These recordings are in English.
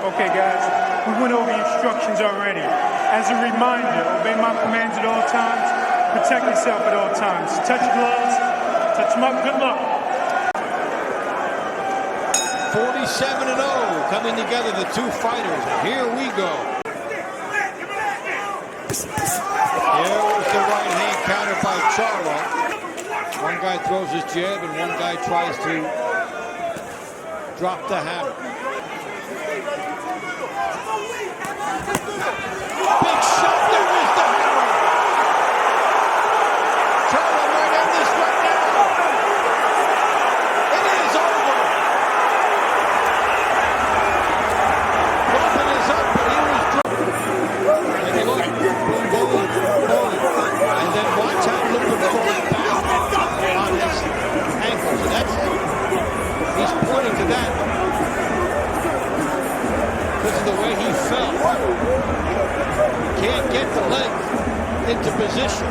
Okay, guys, we went over instructions already. As a reminder, obey my commands at all times. Protect yourself at all times. Touch gloves. Touch them up. Good luck. 47-0 coming together, the two fighters. Here we go. Here was the right hand counter by Charlo. One guy throws his jab and one guy tries to drop the hammer. Big shot, there is the hammer. Charlo might end this right now. It is over. Lubin is up, but he was dropped. And look, boom. And then watch how Lubin falls back on his ankles. And that's, he's pointing to that because of the way he fell. Can't get the leg into position.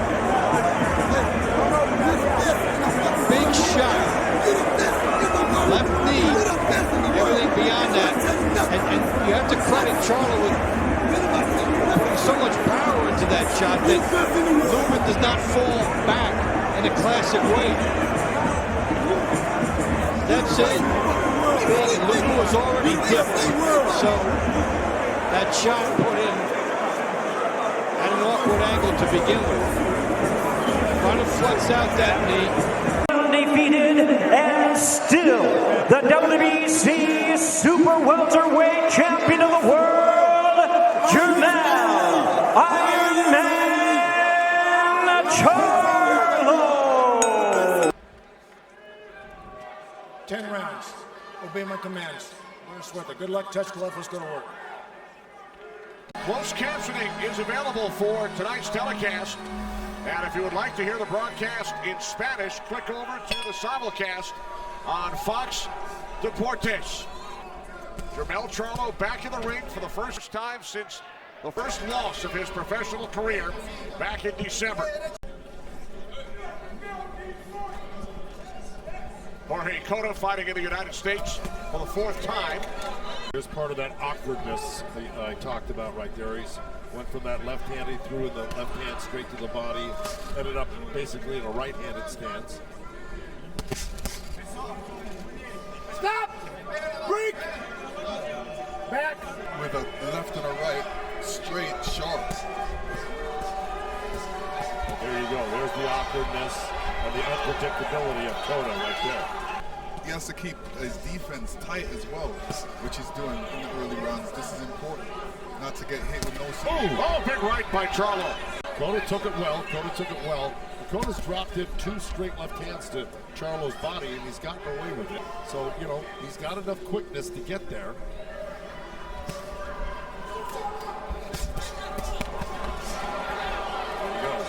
Big shot. Left knee. Everything beyond that. And you have to credit Charlo with putting so much power into that shot that Lubin does not fall back in a classic way. That said, Lubin was already dipped. So that shot put in at an awkward angle to begin with. Trying to flex out that knee. Undefeated and still the WBC Super Welterweight Champion of the World, Jermell Iron Man Charlo. 10 rounds. Obey my commands. Don't sweat it. Good luck. Touch glove. Let's go to work. Closed captioning is available for tonight's telecast. And if you would like to hear the broadcast in Spanish, click over to the simulcast on Fox Deportes. Jermell Charlo back in the ring for the first time since the first loss of his professional career back in December. Jorge Cota fighting in the United States for the fourth time. Here's part of that awkwardness I talked about right there. He went from that left hand, he threw in the left hand straight to the body, ended up basically in a right-handed stance. Stop! Break! Back! With a left and a right, straight, sharp. There you go. There's the awkwardness and the unpredictability of Cota right there. He has to keep his defense tight as well, which he's doing in the early rounds. This is important, not to get hit with no support. Oh, big right by Charlo. Cota took it well. Cota's dropped in two straight left hands to Charlo's body, and he's gotten away with it. So, you know, he's got enough quickness to get there. There you go.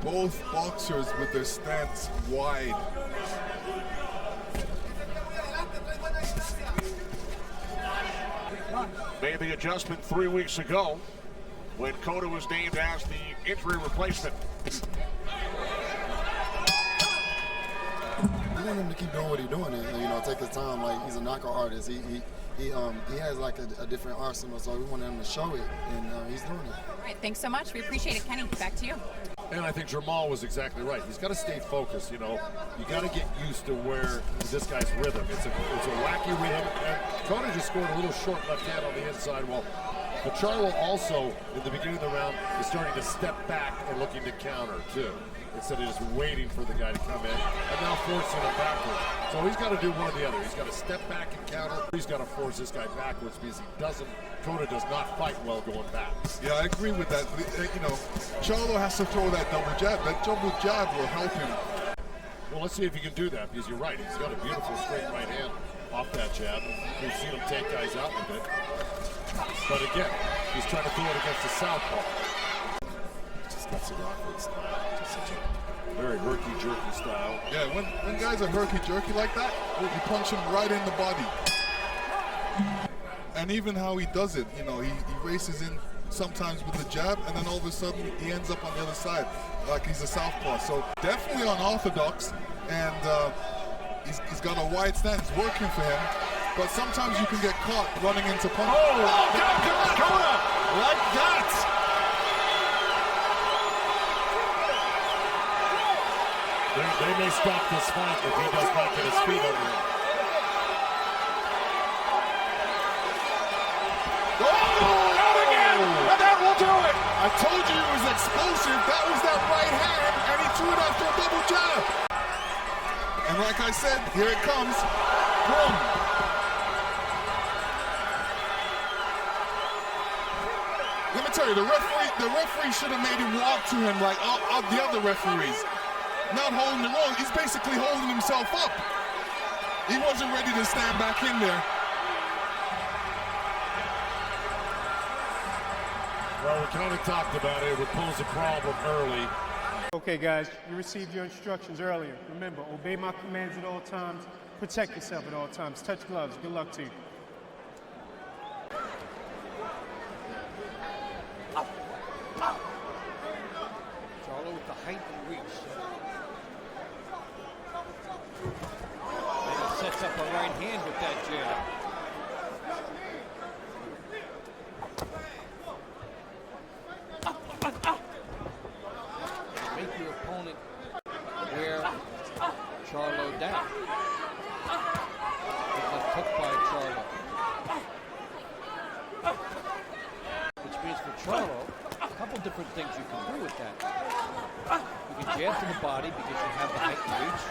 Both boxers with their stance wide. Made the adjustment 3 weeks ago when Cota was named as the injury replacement. You want him to keep doing what he's doing and, you know, take his time. Like, he's a knockout artist. He has like a different arsenal, so we want him to show it, and he's doing it. All right, thanks so much. We appreciate it. Kenny, back to you. And I think Jermell was exactly right. He's got to stay focused, you know. You got to get used to where this guy's rhythm. It's a wacky rhythm. And Cota just scored a little short left hand on the inside. Well, but Charlo also, in the beginning of the round, is starting to step back and looking to counter, too, instead of just waiting for the guy to come in and now forcing him backwards. So he's got to do one or the other. He's got to step back and counter. He's got to force this guy backwards because Cota does not fight well going back. Yeah, I agree with that. You know, Charlo has to throw that double jab. That double jab will help him. Well, let's see if he can do that, because you're right. He's got a beautiful straight right hand off that jab. We've seen him take guys out with it. But again, he's trying to throw it against the southpaw. Just got some awkward style. Just such a very herky-jerky style. Yeah, when guys are herky-jerky like that, you punch him right in the body. And even how he does it, you know, he races in sometimes with the jab, and then all of a sudden he ends up on the other side like he's a southpaw. So definitely unorthodox, and he's got a wide stance working for him. but sometimes you can get caught running into punches. Cota! Like that! They may stop this fight if he does not get his feet under him. Out again! And that will do it! I told you it was explosive. That was that right hand, and he threw it after a double jab. And like I said, here it comes. Boom. Let me tell you, the referee should have made him walk to him like all the other referees. Not holding the roll, he's basically holding himself up. He wasn't ready to stand back in there. Well, we kind of talked about it. It would pose a problem early. Okay, guys, you received your instructions earlier. Remember, obey my commands at all times. Protect yourself at all times. Touch gloves. Good luck to you. Charlo with the height and reach. And he sets up a right hand with that jab. Make your opponent wear Charlo down. It was hooked by Charlo. Which means for Charlo, a couple different things you can do with that. You can jab to the body because you have the height and reach.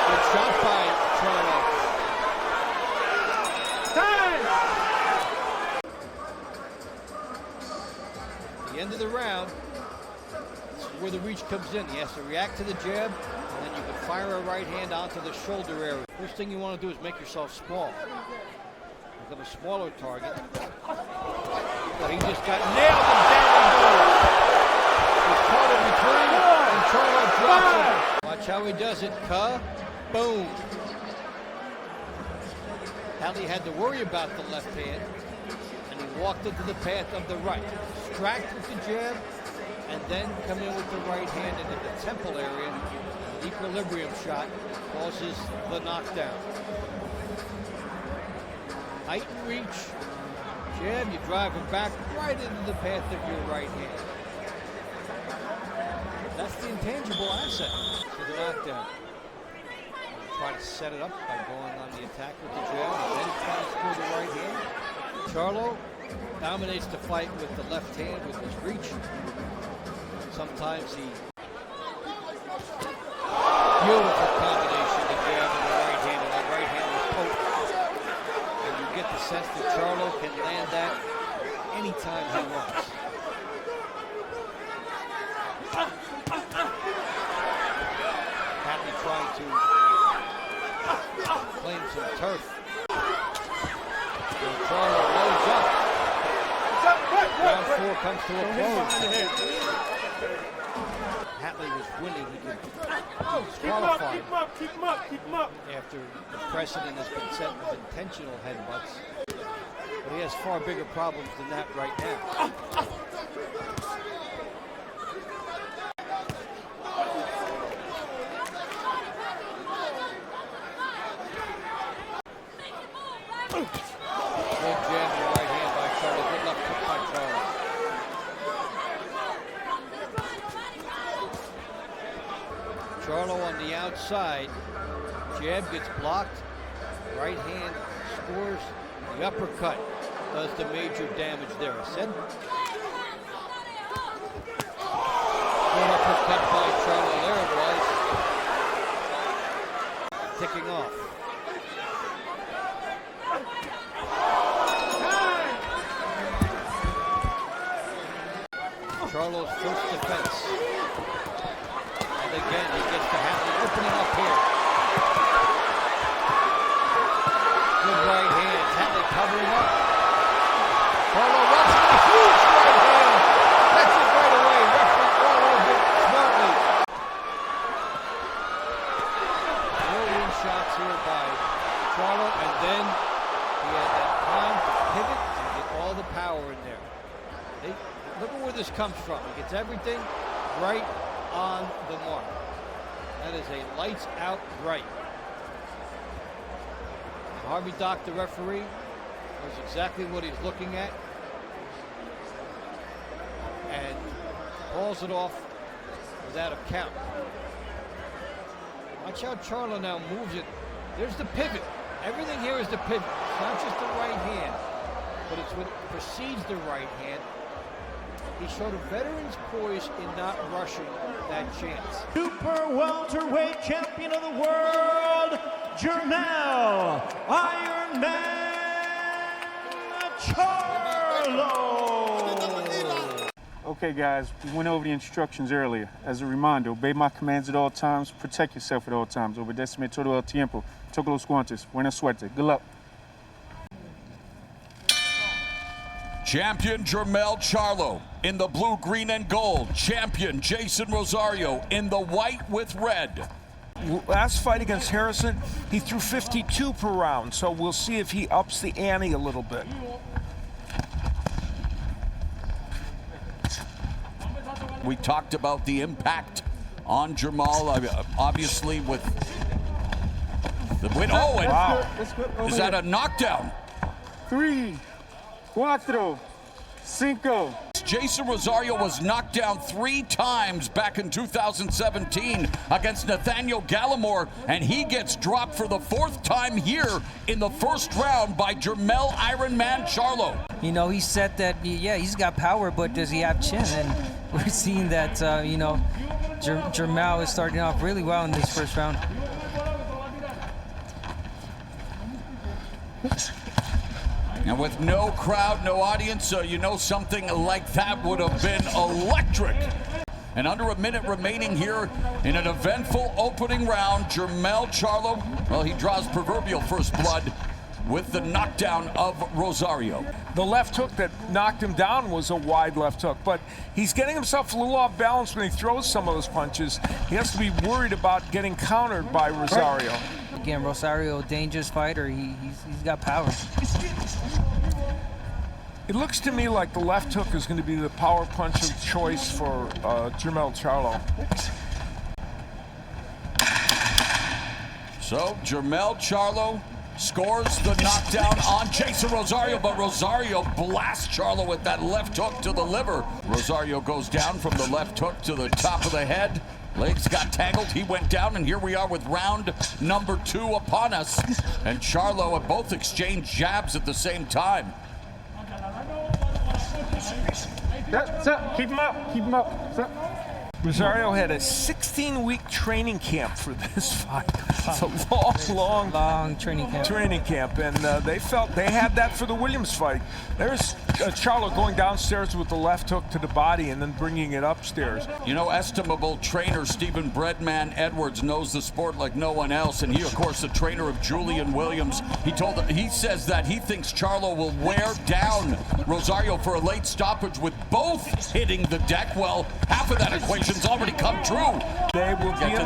Good shot by Charlo. At the end of the round, this is where the reach comes in. He has to react to the jab, and then you can fire a right hand onto the shoulder area. First thing you want to do is make yourself small. Become a smaller target. But he just got nailed and down he goes. He's caught in between, and Charlo drops him. Watch how he does it. Boom. Hatley had to worry about the left hand, and he walked into the path of the right. Distract with the jab, and then come in with the right hand into the temple area. An equilibrium shot causes the knockdown. Height and reach, jab, you drive him back right into the path of your right hand. That's the intangible asset for the knockdown. Try to set it up by going on the attack with the jab, and then try to score the right hand. Charlo dominates the fight with the left hand with his reach. Sometimes he... Beautiful combination, the jab and the right hand, and that right hand was potent. And you get the sense that Charlo can land that anytime he wants. Hatley trying to claim some turf. So Charlo loads up. Round 4 comes to a close. Hatley was winning. He could disqualify Keep him up. after the precedent has been set with intentional headbutts. But he has far bigger problems than that right now. Good jab in the right hand by Charlo. Good left hook by Charlo. Charlo on the outside. Jab gets blocked. Right hand scores. The uppercut does the major damage there. I said. Good uppercut by Charlo. There it was. Ticking off. Charlo's first defense. And again, he gets to Hatley opening up here. Good right hand. Hatley covering up. Charlo runs with a huge right hand. That's it right away. Referee all over it smartly. Brilliant shots here by Charlo. And then he had that time to pivot and get all the power in there. Look at where this comes from. He gets everything right on the mark. That is a lights-out right. Harvey Dock, the referee, knows exactly what he's looking at and calls it off without a count. Watch how Charlo now moves it. There's the pivot. Everything here is the pivot. It's not just the right hand, but it's what precedes the right hand. He showed a veteran's poise in not rushing that chance. Super welterweight champion of the world, Jermell Iron Man Charlo. Okay, guys, we went over the instructions earlier. As a reminder, obey my commands at all times, protect yourself at all times. Obedeceme todo el tiempo. Toco los guantes. Buena suerte. Good luck. Champion Jermell Charlo in the blue, green, and gold. Champion Jeison Rosario in the white with red. Last fight against Harrison, he threw 52 per round, so we'll see if he ups the ante a little bit. We talked about the impact on Jermell, obviously with the win. Oh, and wow. Is that a knockdown? 3, 4, 5. Jeison Rosario was knocked down 3 times back in 2017 against Nathaniel Gallimore, and he gets dropped for the 4th time here in the first round by Jermell Iron Man Charlo. You know, he said that, yeah, he's got power, but does he have chin? And we're seeing that, you know, Jermell is starting off really well in this first round. And with no crowd, no audience, you know something like that would have been electric. And under a minute remaining here in an eventful opening round, Jermell Charlo, well, he draws proverbial first blood with the knockdown of Rosario. The left hook that knocked him down was a wide left hook, but he's getting himself a little off balance when he throws some of those punches. He has to be worried about getting countered by Rosario. Again, Rosario, dangerous fighter. He's got power. It looks to me like the left hook is going to be the power punch of choice for Jermell Charlo. So Jermell Charlo scores the knockdown on Jeison Rosario, but Rosario blasts Charlo with that left hook to the liver. Rosario goes down from the left hook to the top of the head. Legs got tangled, he went down, and here we are with round number 2 upon us. And Charlo have both exchanged jabs at the same time. Keep him up. Keep him up. Rosario had a 16-week training camp for this fight. It's a long training camp. And they felt they had that for the Williams fight. There's Charlo going downstairs with the left hook to the body and then bringing it upstairs. You know, estimable trainer Stephen Breadman Edwards knows the sport like no one else, and he, of course, the trainer of Julian Williams. He says that he thinks Charlo will wear down Rosario for a late stoppage with both hitting the deck. Well, half of that equation's already come true. They will be in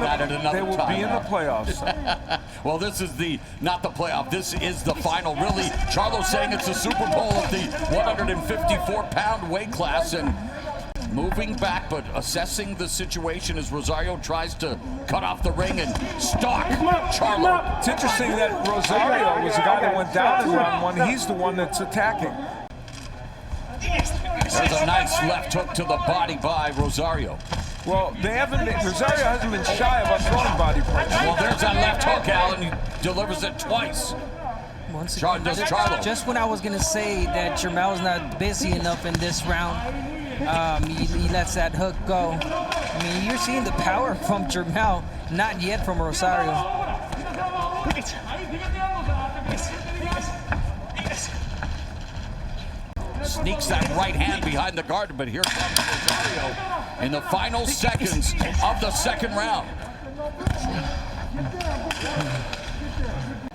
the playoffs. Well, this is not the playoff. This is the final. Really, Charlo saying it's the Super Bowl of the 154-pound weight class, and moving back, but assessing the situation as Rosario tries to cut off the ring and stalk Charlo. It's interesting that Rosario was the guy that went down in round 1. He's the one that's attacking. There's a nice left hook to the body by Rosario. Well, Rosario hasn't been shy about throwing body punches. Well, there's that left hook, Alan. He delivers it twice. Once again, just when I was going to say that Jermell's not busy enough in this round, he lets that hook go. I mean, you're seeing the power from Jermell, not yet from Rosario. Sneaks that right hand behind the guard, but here comes Rosario in the final seconds of the second round.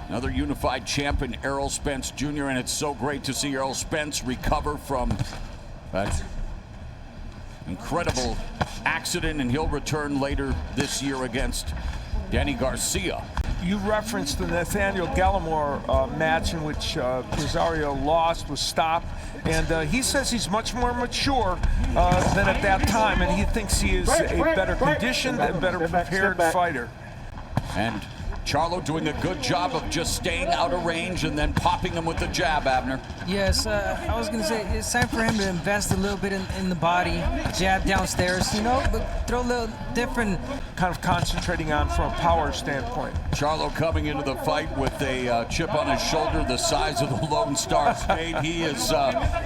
Another unified champion, Errol Spence Jr., and it's so great to see Errol Spence recover from that incredible accident, and he'll return later this year against Danny Garcia. you referenced the Nathaniel Gallimore match in which Rosario lost, was stopped, and he says he's much more mature than at that time, and he thinks he is a better conditioned and better prepared fighter. And Charlo doing a good job of just staying out of range and then popping him with the jab, Abner. Yes, I was going to say it's time for him to invest a little bit in the body, jab downstairs, you know, but throw a little different. Kind of concentrating on from a power standpoint. Charlo coming into the fight with a chip on his shoulder the size of the Lone Star State. He is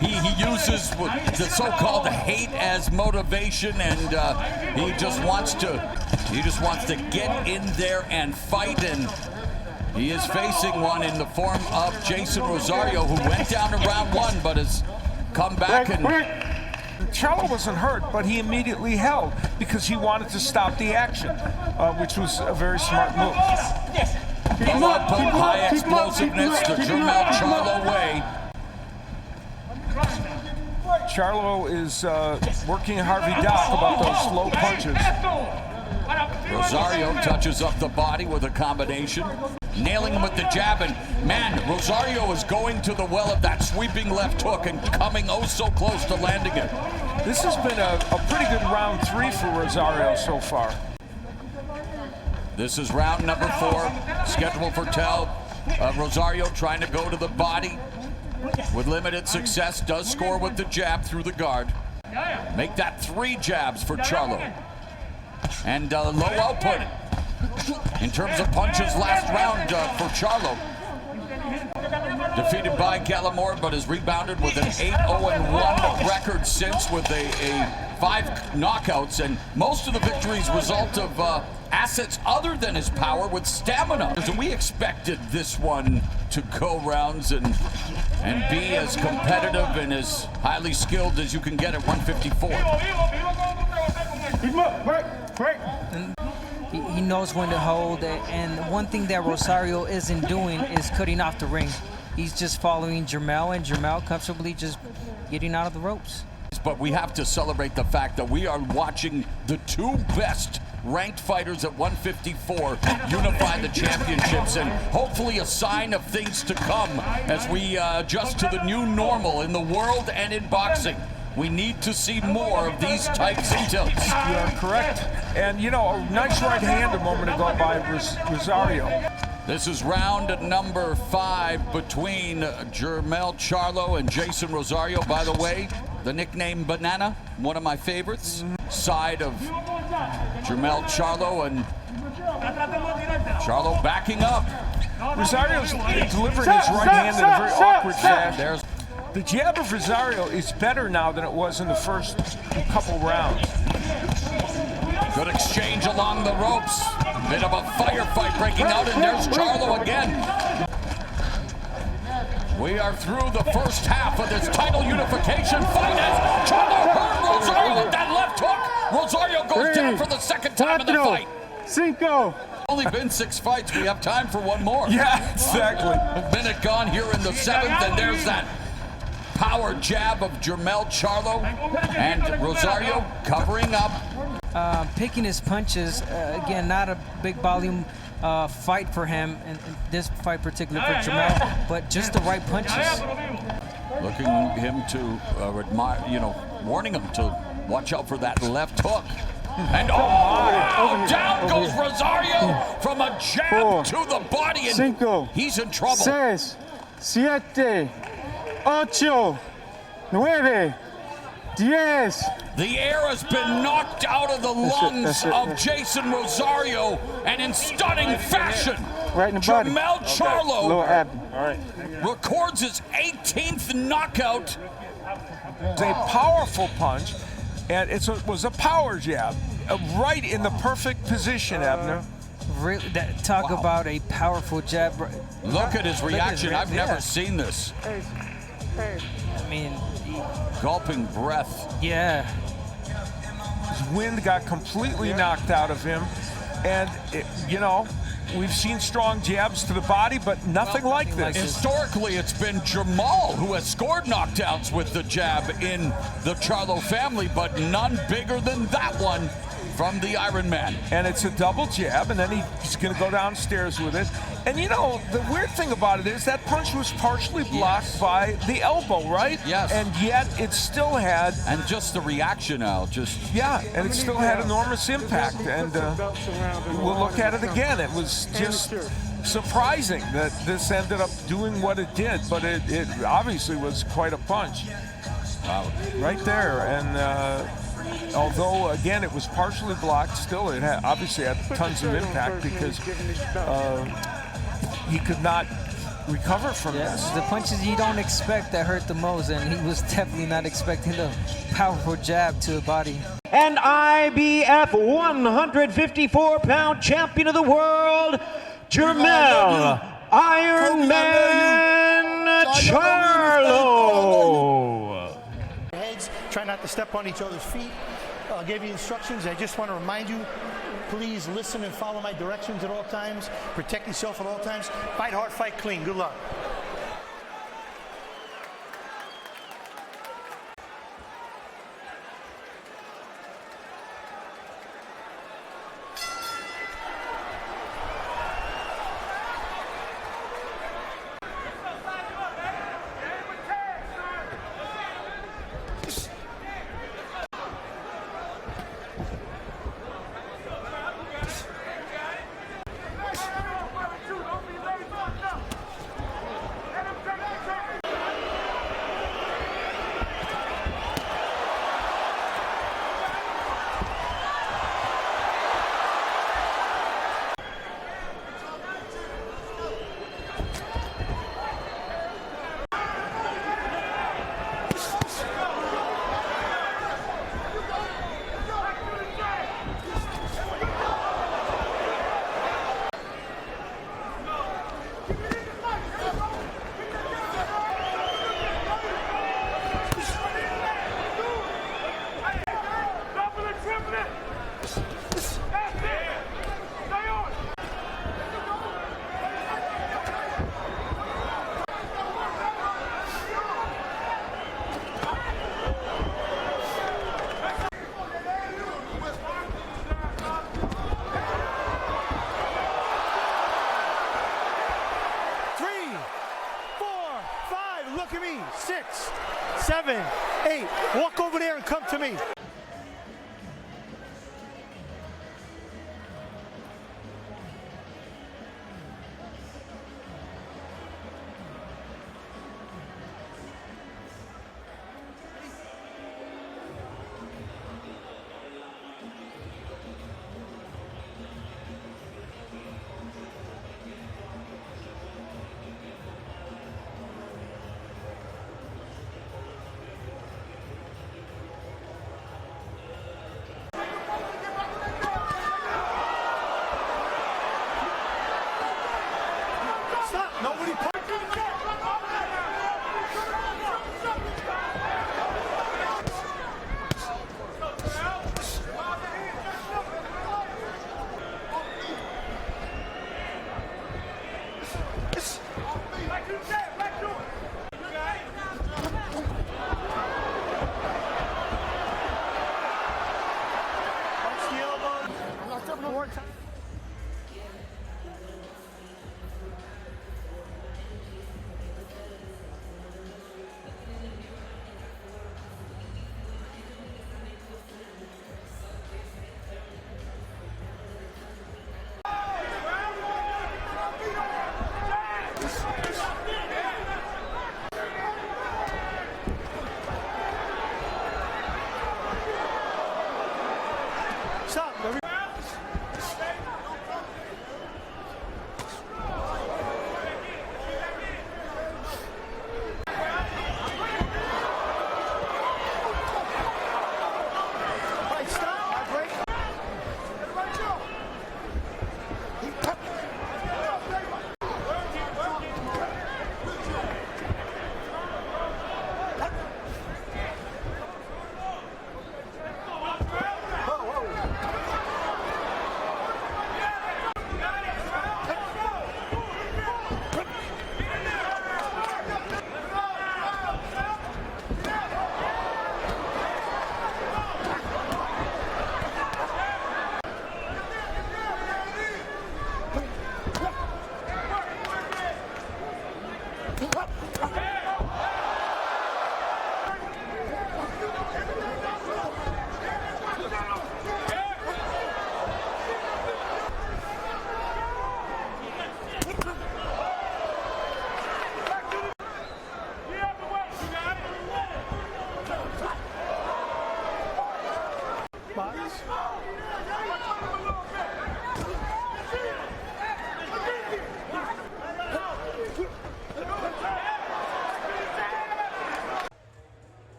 he uses the so-called hate as motivation, and he just wants to get in there and fight. And he is facing one in the form of Jeison Rosario, who went down in round 1 but has come back. And Charlo wasn't hurt, but he immediately held because he wanted to stop the action, which was a very smart move. High explosiveness, the Jermell Charlo way. Charlo is working Harvey Dock about those low punches. Rosario touches up the body with a combination, nailing him with the jab, and man, Rosario is going to the well of that sweeping left hook and coming oh so close to landing it. This has been a pretty good round 3 for Rosario so far. This is round number 4, scheduled for Rosario trying to go to the body with limited success, does score with the jab through the guard. Make that 3 jabs for Charlo. And low output in terms of punches last round for Charlo. Defeated by Gallimore, but has rebounded with an 8-0-1 record since, with a 5 knockouts, and most of the victories result of assets other than his power with stamina. And we expected this one to go rounds and be as competitive and as highly skilled as you can get at 154. And he knows when to hold it, and one thing that Rosario isn't doing is cutting off the ring. He's just following Jermell, and Jermell comfortably just getting out of the ropes. But we have to celebrate the fact that we are watching the 2 best ranked fighters at 154 unify the championships, and hopefully a sign of things to come as we adjust to the new normal in the world and in boxing. We need to see more of these types of tilts. You are correct. And, you know, a nice right hand a moment ago by Rosario. This is round number 5 between Jermell Charlo and Jeison Rosario. By the way, the nickname Banana, one of my favorites. Side of Jermell Charlo, and Charlo backing up. Rosario's delivering his right hand in a very awkward fashion. The jab of Rosario is better now than it was in the first couple rounds. Good exchange along the ropes. Bit of a firefight breaking out, and there's Charlo again. We are through the first half of this title unification fight as Charlo hurt Rosario with that left hook. Rosario goes down for the 2nd time in the fight. 5. Only been 6 fights. We have time for one more. Yeah, exactly. A minute gone here in the 7th, and there's that power jab of Jermell Charlo, and Rosario covering up. Picking his punches, again, not a big volume fight for him, and this fight particularly for Jermell, but just the right punches. Looking him to admire, you know, warning him to watch out for that left hook. And down goes Rosario from a jab to the body, and he's in trouble. 6, 7, 8, 9, 10. The air has been knocked out of the lungs of Jeison Rosario, and in stunning fashion, Jermell Charlo records his 18th knockout. It's a powerful punch, and it was a power jab, right in the perfect position, Abner. Really, talk about a powerful jab. Look at his reaction. I've never seen this. I mean, gulping breath. Yeah. His wind got completely knocked out of him, and you know, we've seen strong jabs to the body, but nothing like this. Historically, it's been Jermell who has scored knockdowns with the jab in the Charlo family, but none bigger than that one from the Iron Man. And it's a double jab, and then he's going to go downstairs with it. And you know, the weird thing about it is that punch was partially blocked by the elbow, right? Yes. And yet it still had... And just the reaction, Al, just... Yeah, and it still had enormous impact. And we'll look at it again. It was just surprising that this ended up doing what it did, but it obviously was quite a punch. Wow. Right there. And although, again, it was partially blocked, still it obviously had tons of impact because he could not recover from this. The punches you don't expect that hurt the most, and he was definitely not expecting the powerful jab to the body. And IBF 154-pound champion of the world, Jermell Iron Man Charlo. Heads, try not to step on each other's feet. I'll give you instructions. I just want to remind you, please listen and follow my directions at all times. Protect yourself at all times. Fight hard, fight clean. Good luck. Look at me. 6, 7, 8. Walk over there and come to me.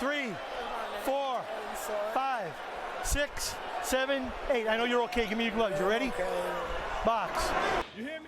3, 4, 5, 6, 7, 8. I know you're okay. Give me your gloves. You ready? Box. You hear me?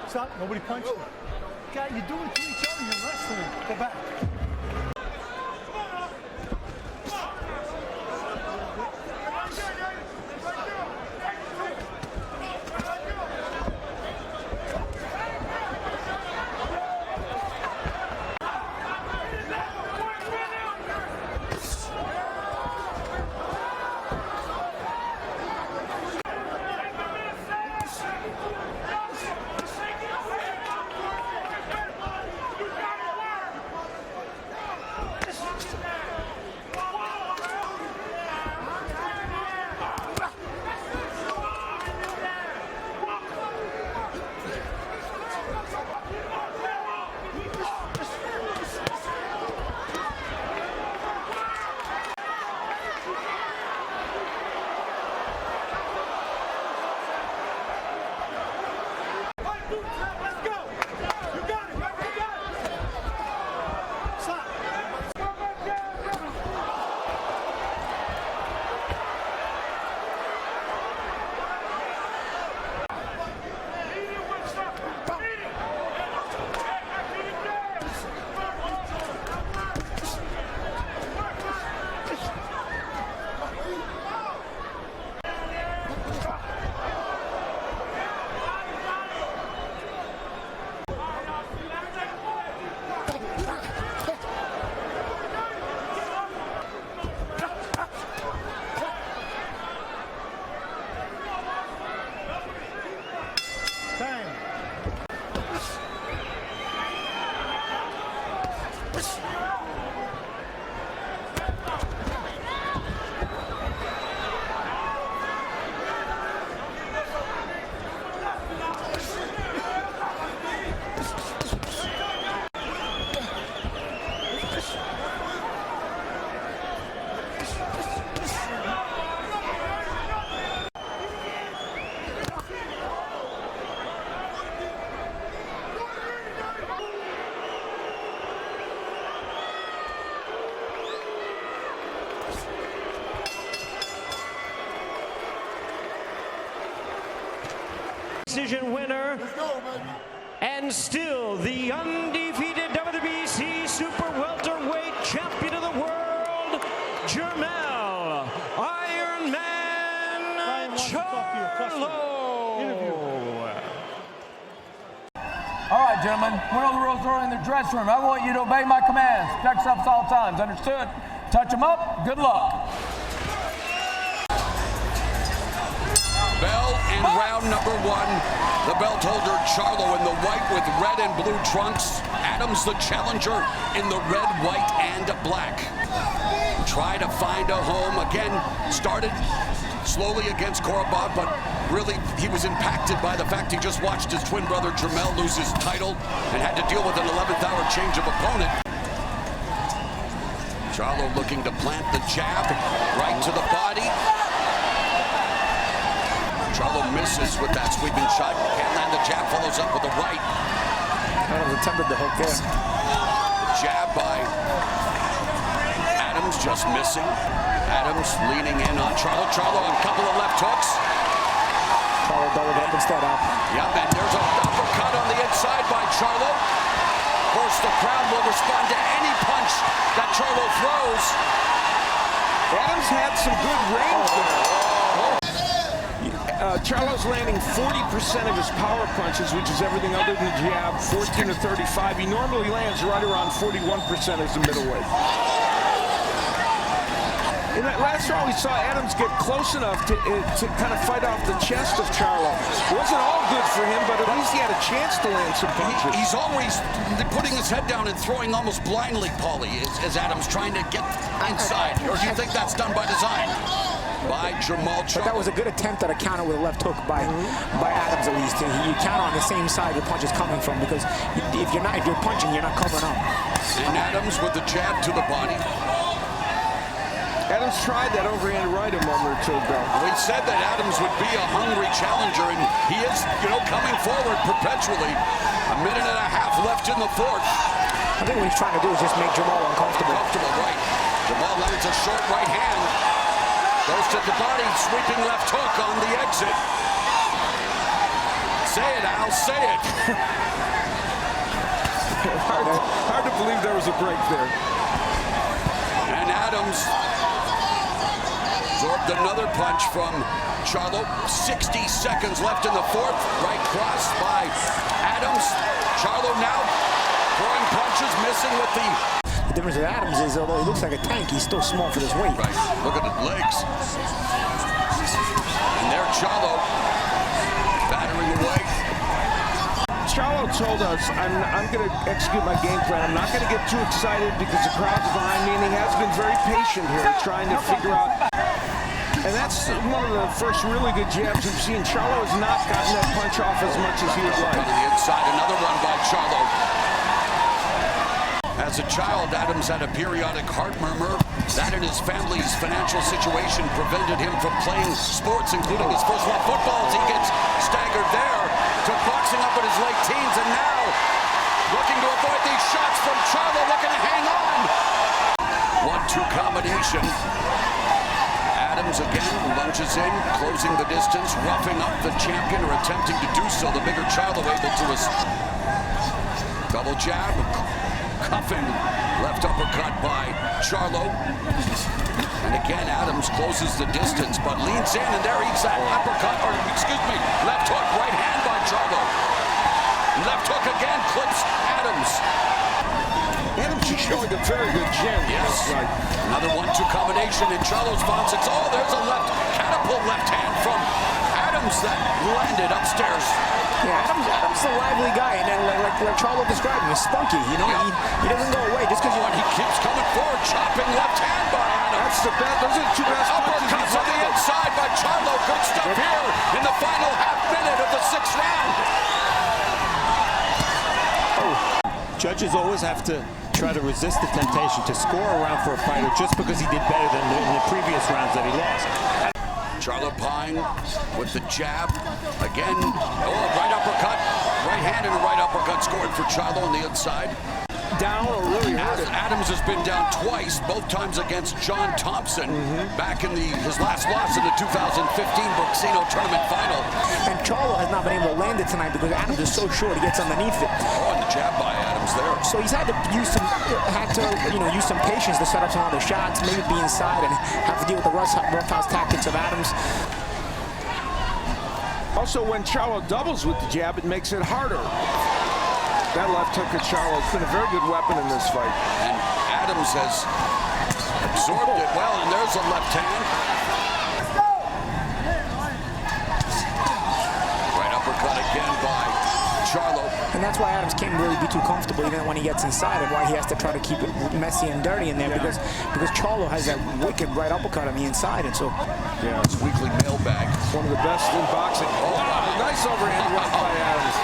Stop. Nobody punched him. God, you're doing it to each other. You're wrestling. Go back. Decision winner, and still the undefeated WBC Super Welterweight Champion of the World, Jermell Iron Man Charlo. All right, gentlemen, we're on the rules in the dressing room. I want you to obey my commands. Protect yourselves at all times. Understood? Touch them up. Good luck. Bell in round number 1. The belt holder Charlo in the white with red and blue trunks. Adams the challenger in the red, white, and black. Try to find a home. Again, started slowly against Korobov, but really he was impacted by the fact he just watched his twin brother Jermell lose his title and had to deal with an 11th hour change of opponent. Charlo looking to plant the jab right to the body. Charlo misses with that sweeping shot. Can't land the jab, follows up with the right. Adams attempted the hook there. Jab by Adams, just missing. Adams leaning in on Charlo. Charlo on a couple of left hooks. Charlo doubled up instead up. Yep, and there's an uppercut on the inside by Charlo. Of course, the crowd will respond to any punch that Charlo throws. Adams had some good range there. Charlo's landing 40% of his power punches, which is everything other than the jab, 14 to 35. He normally lands right around 41% as a middleweight. In that last round, we saw Adams get close enough to kind of fight off the chest of Charlo. It wasn't all good for him, but at least he had a chance to land some punches. He's always putting his head down and throwing almost blindly, Paulie, as Adams trying to get inside. Or do you think that's done by design? By Jermell Charlo. But that was a good attempt at a counter with a left hook by Adams, at least. You counter on the same side your punch is coming from, because if you're punching, you're not covering up. And Adams with the jab to the body. Adams tried that overhand right a moment or two ago. We said that Adams would be a hungry challenger, and he is, coming forward perpetually. A minute and a half left in the fourth. I think what he's trying to do is just make Jermell uncomfortable. Right. Jermell lands a short right hand. Goes to the body, sweeping left hook on the exit. Say it, Al, say it. hard to believe there was a break there. And Adams absorbed another punch from Charlo. 60 seconds left in the fourth. Right cross by Adams. Charlo now throwing punches, missing with the... The difference with Adams is, although he looks like a tank, he's still small for this weight. Right. Look at his legs. And there Charlo battering away. Charlo told us, I'm going to execute my game plan. I'm not going to get too excited because the crowd's behind me, and he has been very patient here, trying to figure out. And that's one of the first really good jabs we've seen. Charlo has not gotten that punch off as much as he would like. On the inside, another one by Charlo. As a child, Adams had a periodic heart murmur. That and his family's financial situation prevented him from playing sports, including his first one, football, as he gets staggered there. Took boxing up in his late teens, and now looking to avoid these shots from Charlo, looking to hang on. 1-2 combination. Adams again lunges in, closing the distance, roughing up the champion, or attempting to do so. The bigger Charlo able to double jab, cuffing left uppercut by Charlo. And again, Adams closes the distance, but leans in, and there he's that uppercut, or excuse me, left hook, right hand by Charlo. Left hook again, clips Adams. Adams is showing a very good chin. Yes. Right. Another 1-2 combination, and Charlo's bounce. It's there's a catapult left hand from Adams that landed upstairs. Yeah, Adams is a lively guy, and then like Charlo described him, he's spunky. He doesn't go away just because he keeps coming forward, chopping left hand by Adams. That's the best. Those are the two best punches. Uppercuts on the inside by Charlo. Good stuff here in the final half minute of the sixth round. Judges always have to try to resist the temptation to score a round for a fighter just because he did better than in the previous rounds that he lost. Charlo Pine with the jab. Again, right uppercut. Right hand and a right uppercut scored for Charlo on the inside. Down or really hurt it. Adams has been down twice, both times against John Thompson, back in his last loss in the 2015 Boxino tournament final. And Charlo has not been able to land it tonight because Adams is so short, he gets underneath it. And the jab by Adams there. So he's had to use some patience to set up some other shots, maybe be inside and have to deal with the roughhouse tactics of Adams. Also, when Charlo doubles with the jab, it makes it harder. That left hook of Charlo has been a very good weapon in this fight. And Adams has absorbed it well, and there's a left hand. Right uppercut again by Charlo. And that's why Adams can't really be too comfortable even when he gets inside, and why he has to try to keep it messy and dirty in there, because Charlo has that wicked right uppercut on the inside, and so... Yeah, it's weekly mailbag. One of the best in boxing. Oh, wow, nice overhand right by Adams.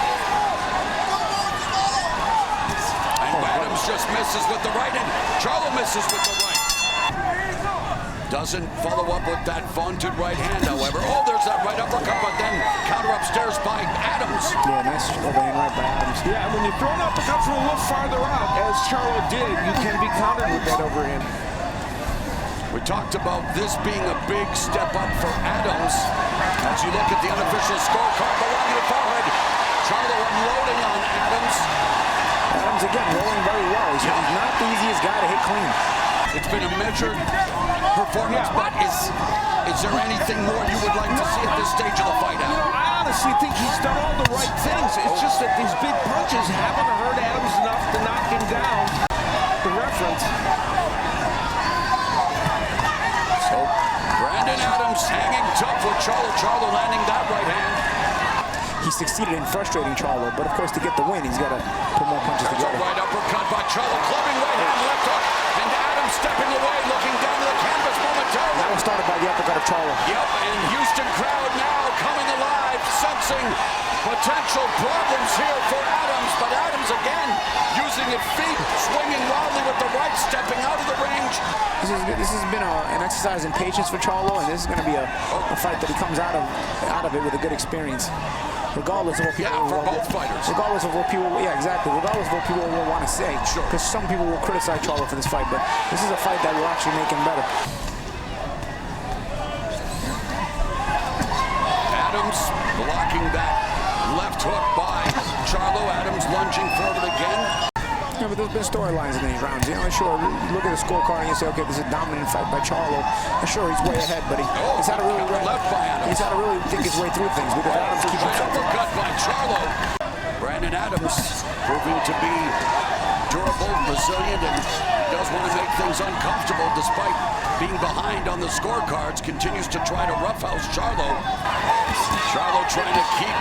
Adams just misses with the right, and Charlo misses with the right. Doesn't follow up with that vaunted right hand, however. Oh, there's that right uppercut, but then counter upstairs by Adams. Yeah, nice overhand right by Adams. Yeah, when you throw an uppercut from a little farther out, as Charlo did, you can be countered with that overhand. We talked about this being a big step up for Adams. As you look at the unofficial scorecard below your forehead, Charlo unloading on Adams. Adams, again, rolling very well. He's not the easiest guy to hit clean. It's been a measured performance, but is there anything more you would like to see at this stage of the fight? You know, I honestly think he's done all the right things. It's just that these big punches haven't hurt Adams enough to knock him down. The reference. So, Brandon Adams hanging tough with Charlo. Charlo landing that right hand. He succeeded in frustrating Charlo, but of course to get the win, he's got to put more punches together. Right uppercut by Charlo, clubbing right hand, left hook, and Adams stepping away, looking down to the canvas momentarily. That was started by the uppercut of Charlo. Yep, and Houston crowd now coming alive, sensing potential problems here for Adams, but Adams again using his feet, swinging wildly with the right, stepping out of the range. This has been an exercise in patience for Charlo, and this is going to be a fight that he comes out of it with a good experience. Regardless of what people regardless of what people will want to say, because some people will criticize Charlo for this fight, but this is a fight that will actually make him better. Adams blocking that left hook by Charlo. Adams lunging forward again. Yeah, but there's been storylines in these rounds. You know, sure, you look at the scorecard and you say, okay, this is a dominant fight by Charlo. And sure, he's way ahead, but he's had to really think his way through things because Adams keeps himself. Uppercut by Charlo. Brandon Adams proving to be durable, resilient, and does want to make things uncomfortable despite being behind on the scorecards. Continues to try to roughhouse Charlo. Charlo trying to keep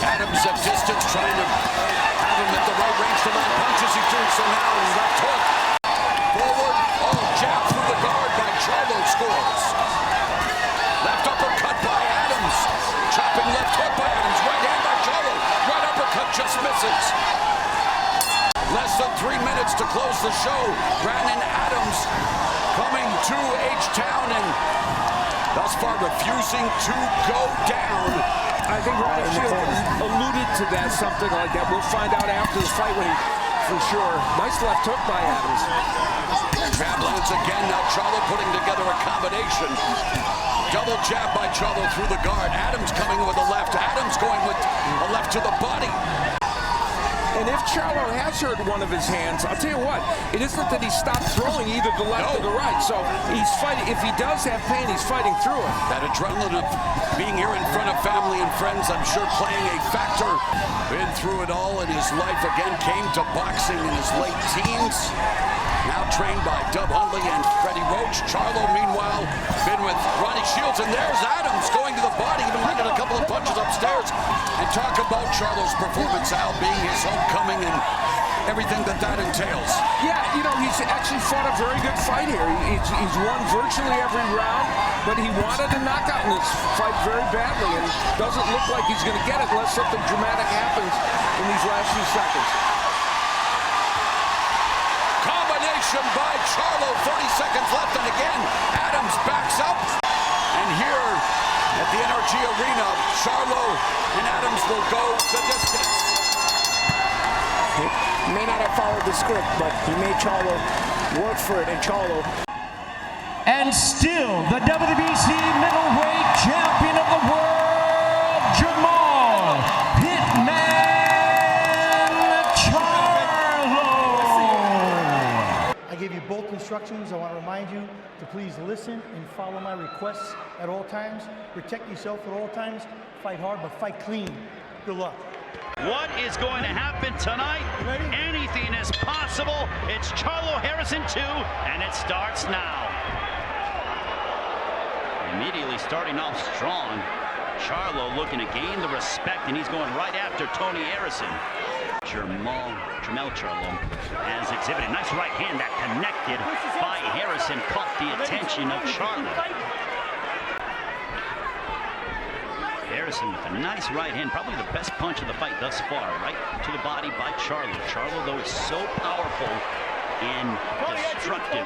Adams at distance, trying to have him at the right range to land punches. He threw so now his left hook. Forward, jab through the guard by Charlo, scores. Left uppercut by Adams. Chopping left hook by Adams. Right hand by Charlo. Right uppercut just misses. Less than 3 minutes to close the show. Brandon Adams coming to H-Town and thus far refusing to go down. I think Rosario alluded to that, something like that. We'll find out after the fight when for sure. Nice left hook by Adams. Jab lands again. Now Charlo putting together a combination. Double jab by Charlo through the guard. Adams coming with a left. Adams going with a left to the body. And if Charlo has hurt one of his hands, I'll tell you what, it isn't that he stopped throwing either the left or the right. So he's fighting. If he does have pain, he's fighting through it. That adrenaline of being here in front of family and friends, I'm sure playing a factor. Been through it all in his life. Again, came to boxing in his late teens. Now trained by Dub Huntley and Freddie Roach. Charlo, meanwhile, been with Ronnie Shields. And there's Adams going to the body, even landed a couple of punches upstairs. And talk about Charlo's performance, Al, being his homecoming and everything that entails. Yeah, you know, he's actually fought a very good fight here. He's won virtually every round, but he wanted a knockout in this fight very badly, and doesn't look like he's going to get it unless something dramatic happens in these last few seconds. Combination by Charlo, 30 seconds left, and again, Adams backs up. And here at the NRG Arena, Charlo and Adams will go the distance. He may not have followed the script, but he made Charlo work for it, and Charlo. And still the WBC middleweight champion of the world, Jermell Charlo. I gave you both instructions. I want to remind you to please listen and follow my requests at all times. Protect yourself at all times. Fight hard, but fight clean. Good luck. What is going to happen tonight? Anything is possible. It's Charlo Harrison 2, and it starts now. Immediately starting off strong. Charlo looking to gain the respect, and he's going right after Tony Harrison. Jermell Charlo has exhibited a nice right hand that connected by Harrison, caught the attention of Charlo. Harrison with a nice right hand, probably the best punch of the fight thus far, right to the body by Charlo. Charlo, though, is so powerful and destructive.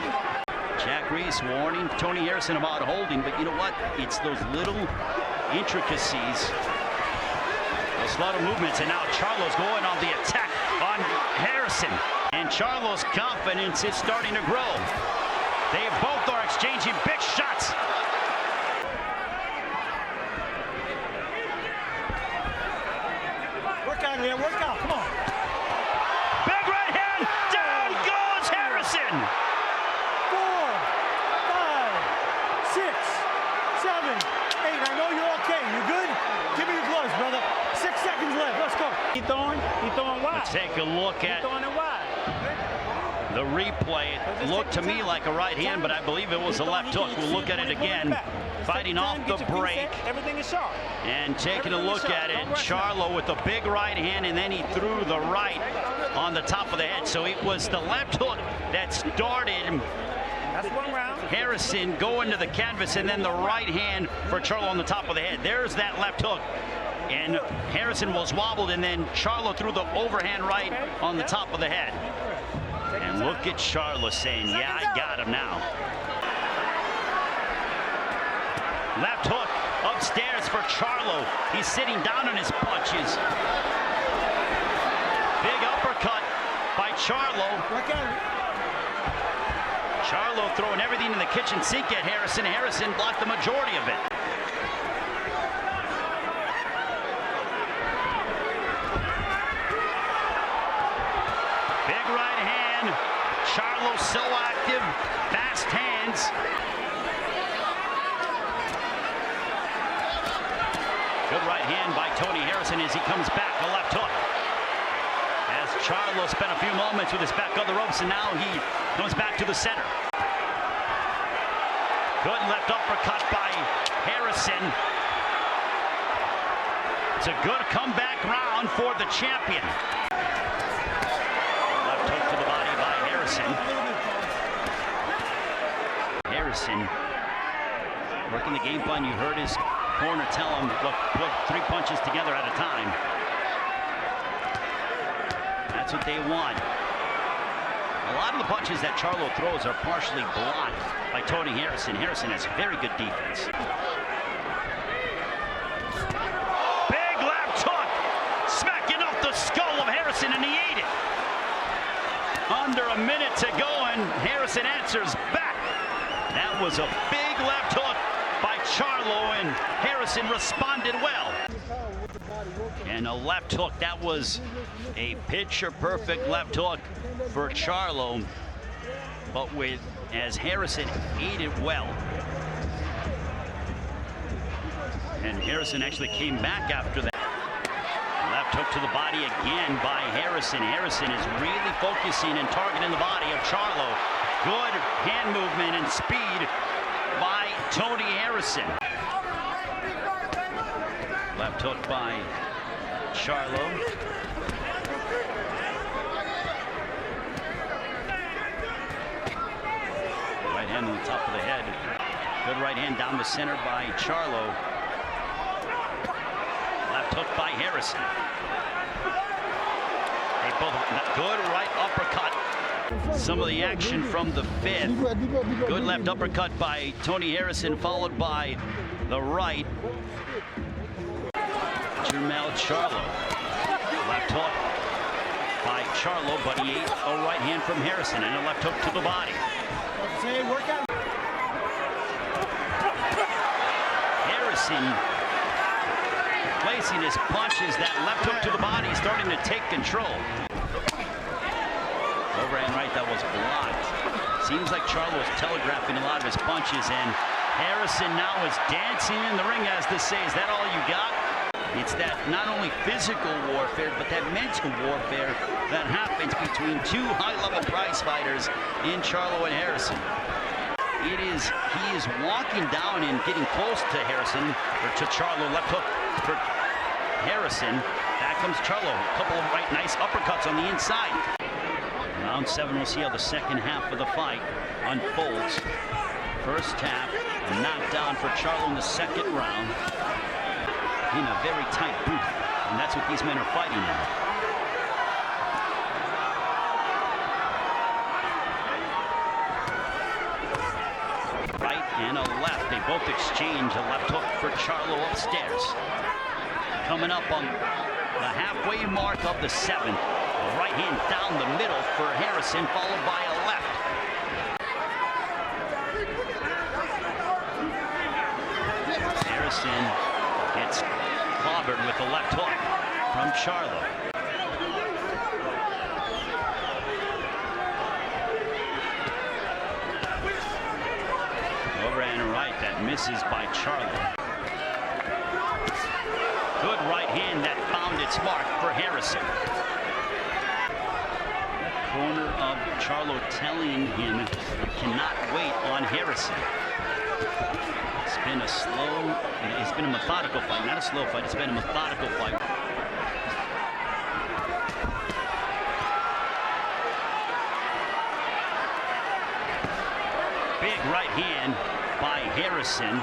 Jack Reese warning Tony Harrison about holding, but you know what? It's those little intricacies, those subtle movements, and now Charlo's going on the attack on Harrison. And Charlo's confidence is starting to grow. They both are exchanging big shots. Work out here, work out, come on. Big right hand, down goes Harrison. 4, 5, 6, 7, 8. I know you're okay. You good? Give me your gloves, brother. 6 seconds left. Let's go. He throwing wide. Let's take a look at the replay. It looked to me like a right hand, but I believe it was a left hook. We'll look at it again. Fighting off the break. Everything is sharp. And taking a look at it, Charlo with a big right hand, and then he threw the right on the top of the head. So it was the left hook that started That's 1 round. Harrison going to the canvas, and then the right hand for Charlo on the top of the head. There's that left hook. And Harrison was wobbled, and then Charlo threw the overhand right on the top of the head. And look at Charlo saying, yeah, I got him now. Left hook upstairs for Charlo. He's sitting down on his punches. Big uppercut by Charlo. Charlo throwing everything in the kitchen sink at Harrison. Harrison blocked the majority of it. Big right hand. Charlo so active. Fast hands. Good right hand by Tony Harrison as he comes back. A left hook. As Charlo spent a few moments with his back on the ropes, and now he comes back to the center. Good left uppercut by Harrison. It's a good comeback round for the champion. Left hook to the body by Harrison. Harrison working the game plan. You heard his corner tell him, look, put 3 punches together at a time. That's what they want. A lot of the punches that Charlo throws are partially blocked by Tony Harrison. Harrison has very good defense. Big left hook, smacking off the skull of Harrison, and he ate it. Under a minute to go, and Harrison answers back. That was a big left hook by Charlo, and Harrison responded well. And a left hook, that was a picture-perfect left hook for Charlo, but as Harrison ate it well. And Harrison actually came back after that. Left hook to the body again by Harrison. Harrison is really focusing and targeting the body of Charlo. Good hand movement and speed by Tony Harrison. Left hook by Charlo. Right hand on the top of the head. Good right hand down the center by Charlo. Left hook by Harrison. They both good right uppercut. Some of the action from the 5th. Good left uppercut by Tony Harrison, followed by the right. Jermell Charlo. Left hook by Charlo, but he ate a right hand from Harrison, and a left hook to the body. Harrison placing his punches, that left hook to the body, starting to take control. Overhand right, that was blocked. Seems like Charlo is telegraphing a lot of his punches, and Harrison now is dancing in the ring, as to say, is that all you got? It's that not only physical warfare, but that mental warfare that happens between 2 high-level prize fighters in Charlo and Harrison. He is walking down and getting close to Harrison, or to Charlo. Left hook for Harrison. Back comes Charlo. A couple of nice uppercuts on the inside. Round 7, we'll see how the second half of the fight unfolds. First half, a knockdown for Charlo in the second round. In a very tight booth, and that's what these men are fighting in. both exchange a left hook for Charlo upstairs. Coming up on the halfway mark of the 7th. A right hand down the middle for Harrison, followed by a left. Harrison gets clobbered with a left hook from Charlo. Overhand right that misses by Charlo. Good right hand that found its mark for Harrison. Corner of Charlo telling him you cannot wait on Harrison. It's been a methodical fight, not a slow fight, it's been a methodical fight. Big right hand by Harrison.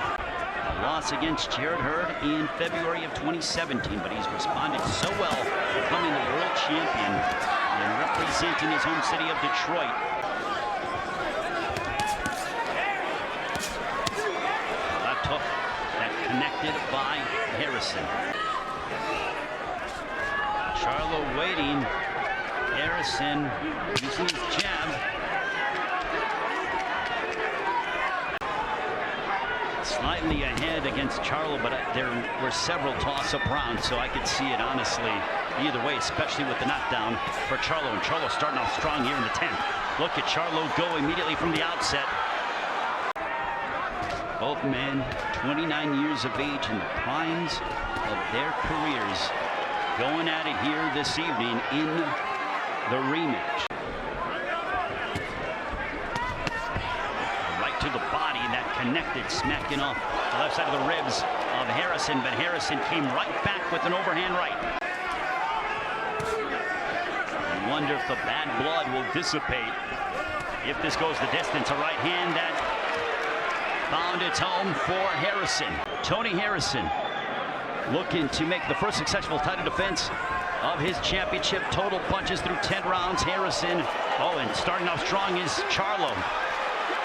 A loss against Jared Hurd in February of 2017, but he's responded so well, becoming the world champion and representing his home city of Detroit. Left hook that connected by Harrison. Charlo waiting. Harrison using his jab. Slightly ahead against Charlo, but there were several toss-up rounds, so I could see it honestly either way, especially with the knockdown for Charlo. And Charlo starting off strong here in the 10th. Look at Charlo go immediately from the outset. Both men 29 years of age in the primes of their careers, going at it here this evening in the rematch. Right to the body, that connected, smacking off the left side of the ribs of Harrison, but Harrison came right back with an overhand right. I wonder if the bad blood will dissipate if this goes the distance. A right hand that found its home for Harrison. Tony Harrison looking to make the first successful title defense of his championship. Total punches through 10 rounds. Harrison, and starting off strong is Charlo.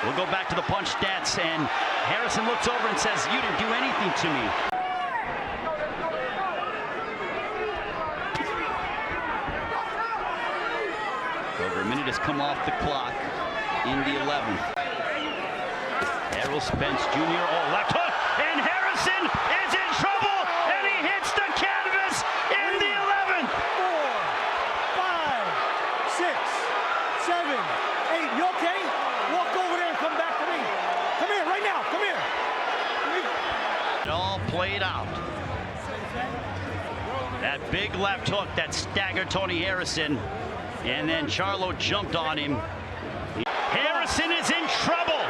We'll go back to the punch stats, and Harrison looks over and says, "You didn't do anything to me." Over a minute has come off the clock in the 11th. Errol Spence Jr. Left hook, and Harrison is in trouble, and he hits the canvas in the 11th. 4, 5, 6, 7, 8. You okay? Walk over there and come back to me. Come here right now. Come here. It all played out. That big left hook that staggered Tony Harrison, and then Charlo jumped on him. Harrison is in trouble.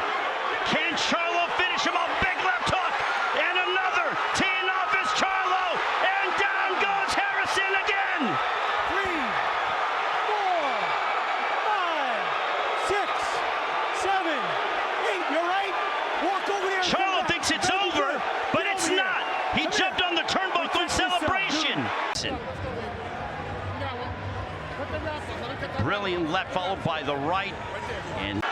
Can Charlo finish him off? Big left hook, and another teeing off is Charlo, and down goes Harrison again. 3, 4, 5, 6, 7, 8. You're right. Walk over there. Charlo thinks it's over, but it's not. He jumped on the turnbuckle in celebration. Brilliant left followed by the right, and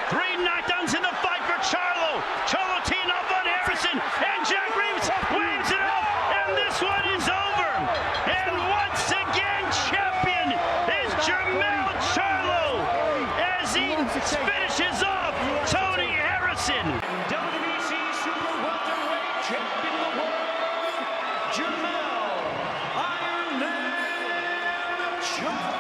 3 knockdowns in the fight for Charlo. Charlo teeing off on Harrison, and Jack Reeves wins it up, and this one is over. And once again, champion is Jermell Charlo as he finishes off Tony Harrison. WBC Super Welterweight Champion of the World, Jermell Charlo.